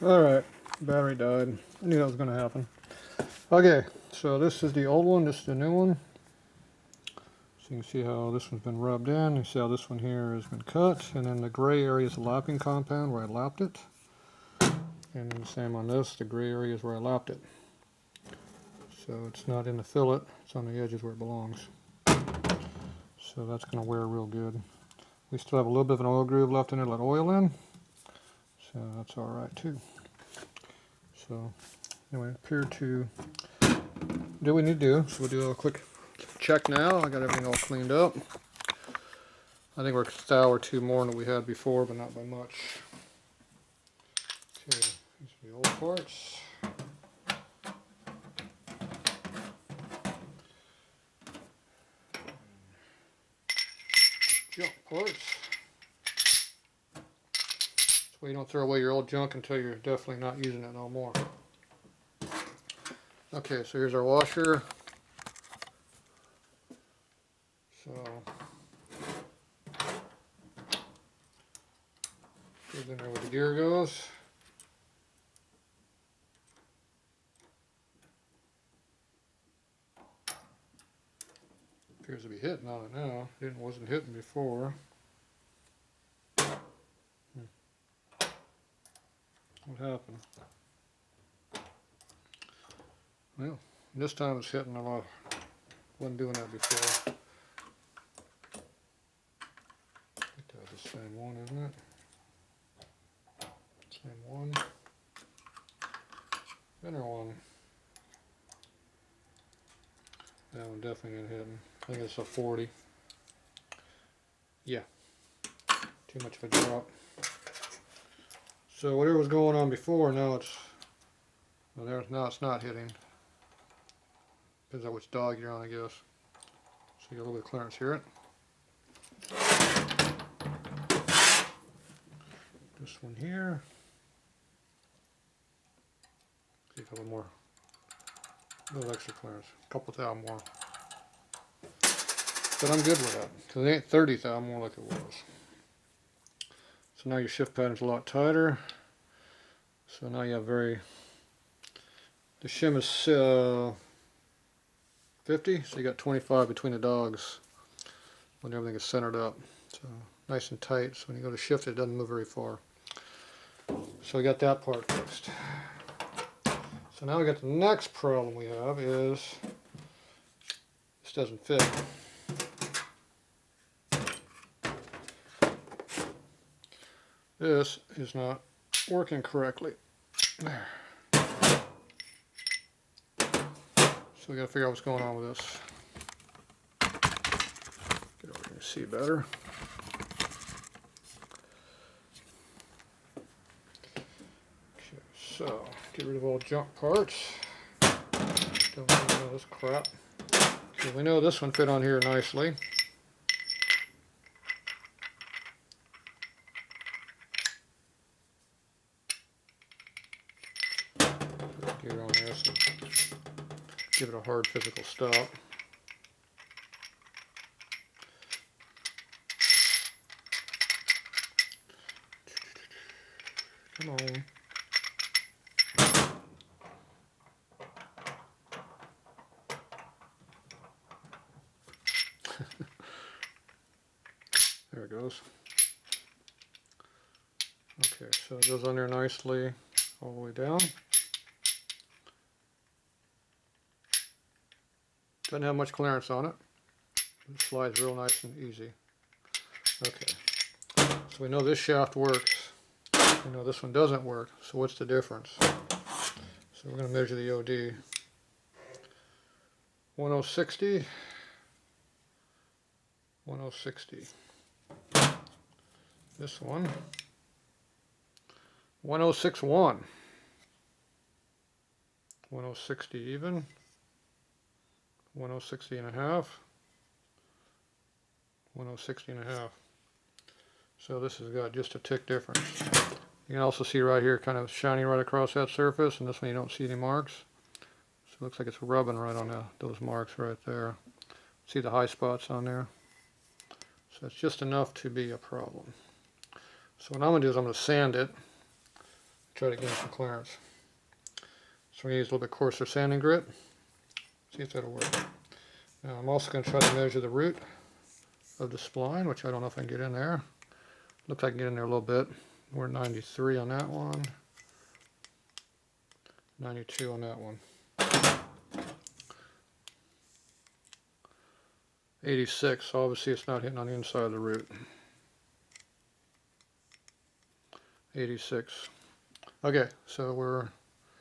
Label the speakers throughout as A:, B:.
A: Alright, battery died. I knew that was going to happen. Okay, so this is the old one, this is the new one. So you can see how this one's been rubbed in. You see how this one here has been cut. And then the gray area is the lapping compound where I lapped it. And the same on this, the gray area is where I lapped it. So it's not in the fillet, it's on the edges where it belongs. So that's going to wear real good. We still have a little bit of an oil groove left in there to let oil in. So that's alright too. So anyway, appear to do what we need to do. So we'll do a quick check now. I got everything all cleaned up. I think we're a thou or two more than we had before, but not by much. Okay, these are the old parts. Junk parts. So you don't throw away your old junk until you're definitely not using it no more. Okay, so here's our washer. So goes in there where the gear goes. Appears to be hitting on it now. It wasn't hitting before. What happened? Well, this time it's hitting a lot. Wasn't doing that before. I think that's the same one, isn't it? Same one. Thinner one. That one definitely ain't hitting. I think it's a 40. Yeah. Too much of a drop. So whatever was going on before, now it's now it's not hitting. Depends on which dog you're on, I guess. So you got a little bit of clearance here. This one here. See a couple more. A little extra clearance. A couple thou more. But I'm good with that. Because it ain't 30 thou more like it was. So now your shift pattern's a lot tighter. So now you have the shim is 50, so you got 25 between the dogs when everything is centered up. So nice and tight, so when you go to shift it doesn't move very far. So we got that part fixed. So now we got the next problem we have is this doesn't fit. This is not working correctly. There. So we got to figure out what's going on with this. Get over here and see better. Okay, so get rid of all junk parts. Don't need all this crap. Okay, we know this one fit on here nicely. Gear on this and give it a hard physical stop. Come on. There it goes. Okay, so it goes on there nicely all the way down. Doesn't have much clearance on it. It slides real nice and easy. Okay, so we know this shaft works. We know this one doesn't work, so what's the difference? So we're going to measure the OD. 1060. 1060. This one. 1061. 1060 even. 1060 and a half. 1060 and a half. So this has got just a tick difference. You can also see right here kind of shining right across that surface, and this one you don't see any marks. So it looks like it's rubbing right on those marks right there. See the high spots on there? So it's just enough to be a problem. So what I'm going to do is I'm going to sand it, try to gain some clearance. So I'm going to use a little bit coarser sanding grit. See if that'll work. Now I'm also going to try to measure the root of the spline, which I don't know if I can get in there. Looks like I can get in there a little bit. We're at 93 on that one. 92 on that one. 86, obviously it's not hitting on the inside of the root. 86. Okay, so we're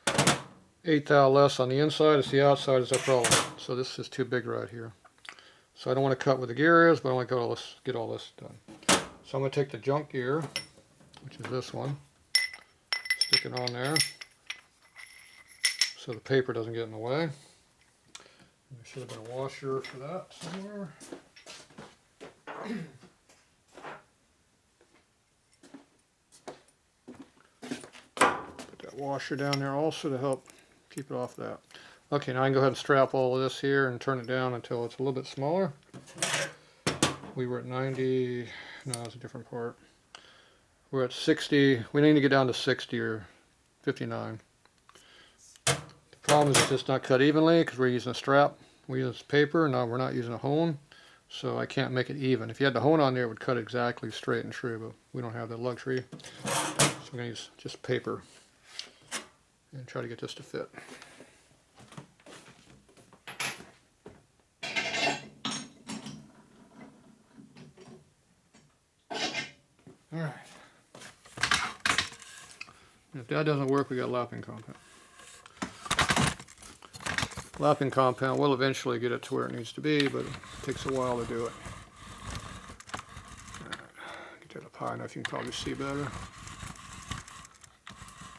A: 1/8 thou less on the inside. It's the outside is the problem. So this is too big right here. So I don't want to cut where the gear is, but I want to get all this done. So I'm going to take the junk gear, which is this one, stick it on there so the paper doesn't get in the way. There should have been a washer for that somewhere. Put that washer down there also to help keep it off that. Okay, now I can go ahead and strap all of this here and turn it down until it's a little bit smaller. We were at 90, no, it's a different part. We're at 60, we need to get down to 60 or 59. The problem is it's just not cut evenly because we're using a strap. We use paper, now we're not using a hone, so I can't make it even. If you had the hone on there, it would cut exactly straight and true, but we don't have that luxury. So I'm going to use just paper and try to get this to fit. Alright. If that doesn't work, we got lapping compound. Lapping compound will eventually get it to where it needs to be, but it takes a while to do it. Right. Get that up high enough you can probably see better.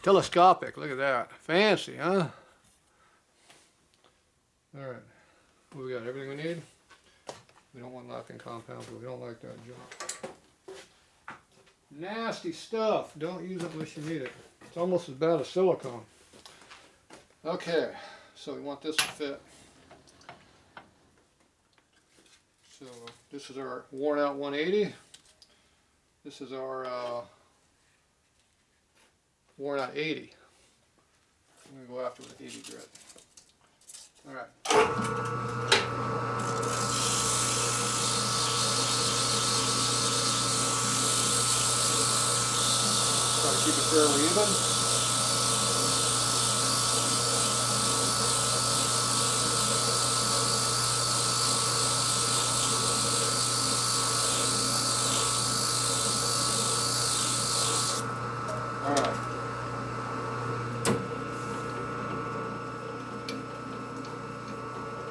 A: Telescopic, look at that. Fancy, huh? Alright. What we got? Everything we need? We don't want lapping compound, but we don't like that junk. Nasty stuff. Don't use it unless you need it. It's almost as bad as silicone. Okay. So we want this to fit. So this is our worn out 180. This is our worn out 80. I'm going to go after with 80 grit. Alright. Try to keep it fairly even.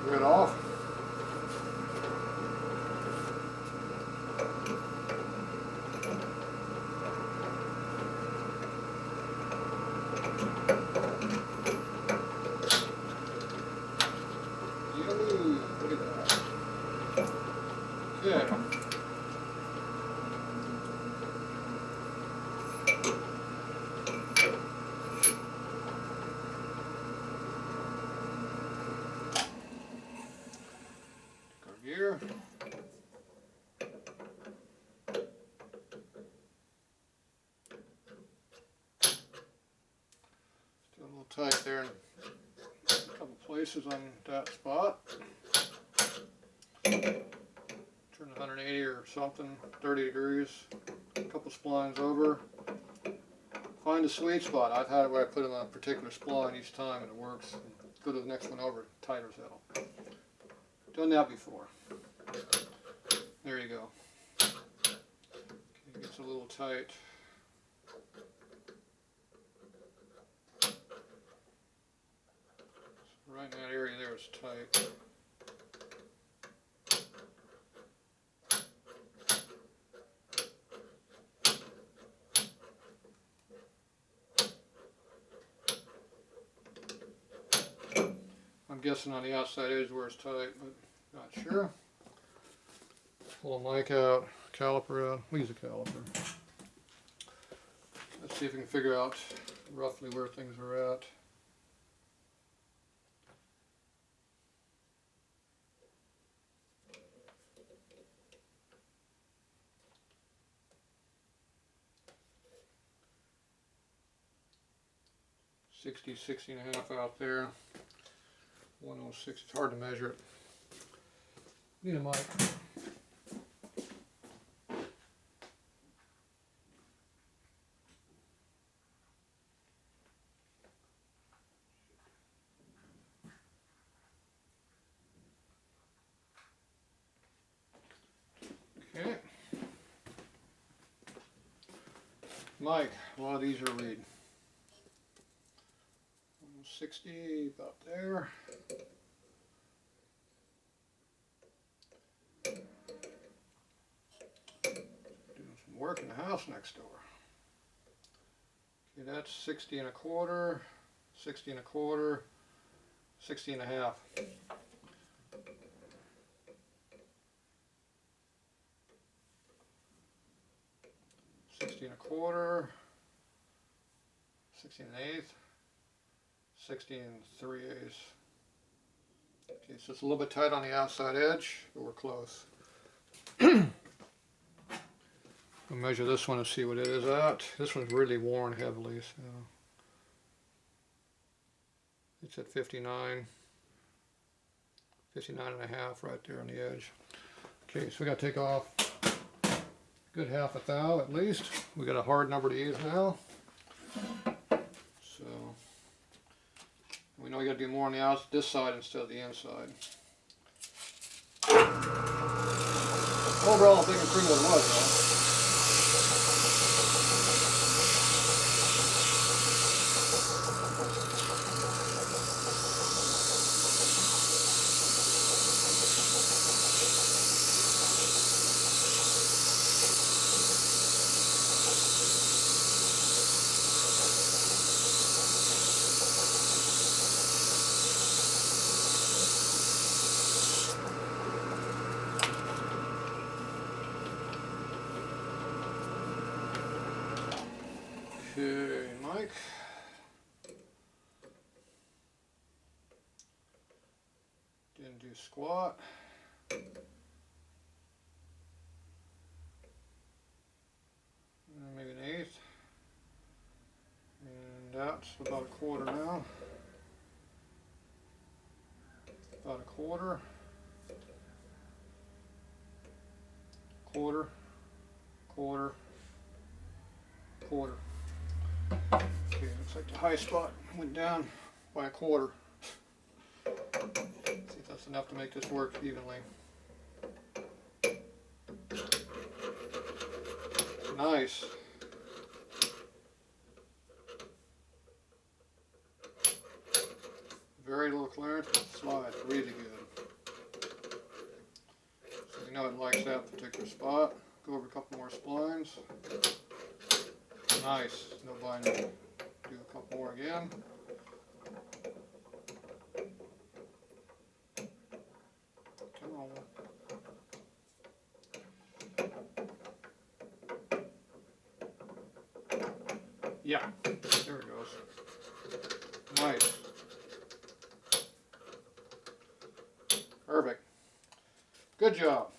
A: Grit off. Yummy. Look at that. Okay. Gear. Still a little tight there in a couple places on that spot. Turn 180 or something, 30 degrees, a couple splines over. Find a sweet spot. I've had it where I put it on a particular spline each time and it works. Go to the next one over, tighter settle. Done that before. There you go. Okay, it gets a little tight. So right in that area there is tight. I'm guessing on the outside edge where it's tight, but not sure. Pull the mic out, caliper out. We use a caliper. Let's see if we can figure out roughly where things are at. 60, 60 and a half out there. 106, it's hard to measure it. Need a mic. Okay. Mike, a lot of these are read. 60, about there. Doing some work in the house next door. Okay, that's 60 and a quarter, 60 and a quarter, 60 and a half. 60 and a quarter, 60 and an eighth, 60 and 3/8. Okay, so it's a little bit tight on the outside edge, but we're close. We'll measure this one and see what it is at. This one's really worn heavily, so it's at 59, 59 and a half right there on the edge. Okay, so we got to take off a good half a thou at least. We got a hard number to use now. So we know we got to do more on the this side instead of the inside. Overall, I think it's pretty what it was, though. Okay, Mike. Didn't do squat. Maybe an eighth. And that's about a quarter now. About a quarter. Quarter. Quarter. Quarter. Okay, looks like the high spot went down by a quarter. See if that's enough to make this work evenly. Nice. Very little clearance, but it slides really good. So you know it likes that particular spot. Go over a couple more splines. Nice, no binding. Do a couple more again. Come on. Yeah, there it goes. Nice. Perfect. Good job.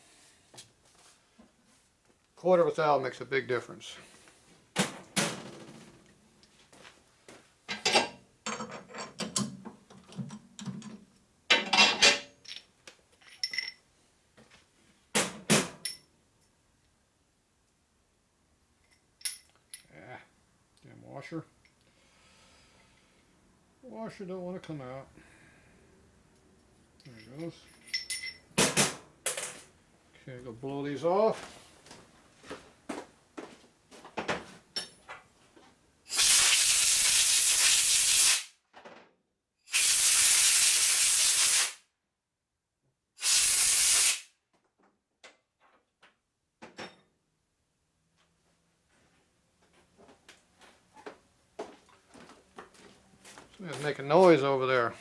A: Quarter of a thou makes a big difference. Washer. Washer don't want to come out. There it goes. Okay, go blow these off. It's making noise over there.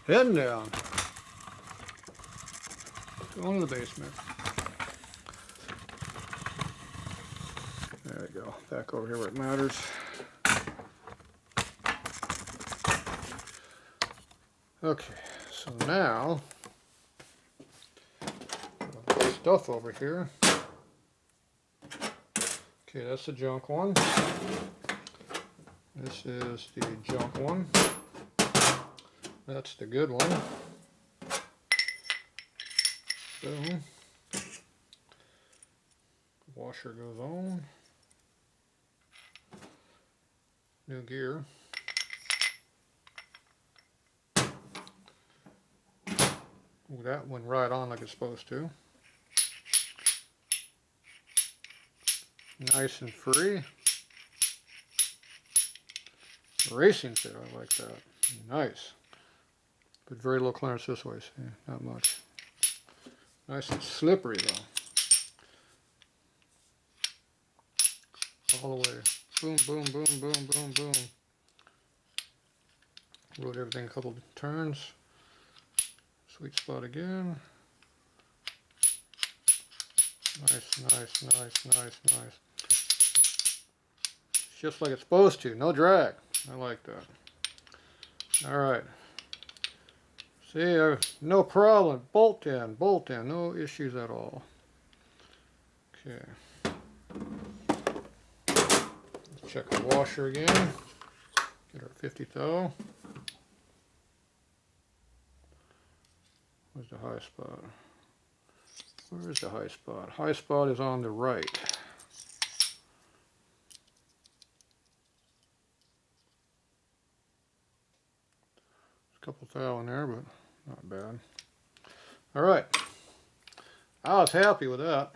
A: Heading down. Going to the basement. There we go. Back over here where it matters. Okay, so now stuff over here. Okay, that's the junk one. This is the junk one. That's the good one. Boom. Washer goes on. New gear. Ooh, that went right on like it's supposed to. Nice and free. Racing fit, I like that. Nice. But very low clearance this way, see, not much. Nice and slippery though. All the way. Boom, boom, boom, boom, boom, boom. Rode everything a couple turns. Sweet spot again. Nice, nice, nice, nice, nice. Just like it's supposed to, no drag. I like that. Alright. See, no problem. Bolt in, no issues at all. Okay. Let's check the washer again. Get our 50 thou. Where's the high spot? Where is the high spot? High spot is on the right. A couple thou in there, but not bad. All right, I was happy with that.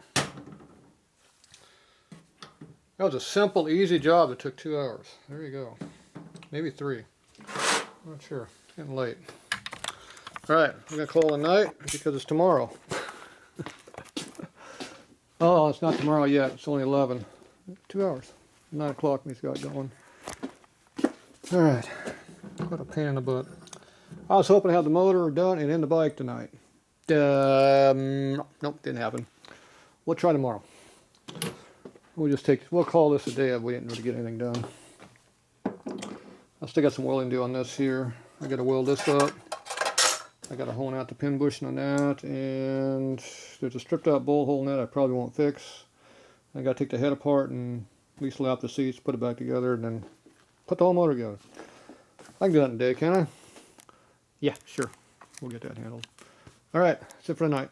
A: That was a simple, easy job that took 2 hours. There you go. Maybe 3. Not sure. It's getting late. All right, we're gonna call it a night because it's tomorrow. Oh, it's not tomorrow yet. It's only 11. 2 hours. 9 o'clock when he's got going. All right. What a pain in the butt. I was hoping to have the motor done and in the bike tonight. Nope, didn't happen. We'll try tomorrow. We'll call this a day if we didn't really get anything done. I still got some welding to do on this here. I got to weld this up. I got to hone out the pin bushing on that, and there's a stripped out bolt hole in that I probably won't fix. I got to take the head apart and at least lay out the seats, put it back together, and then put the whole motor together. I can do that in a day, can I? Yeah, sure. We'll get that handled. All right, that's it for the night.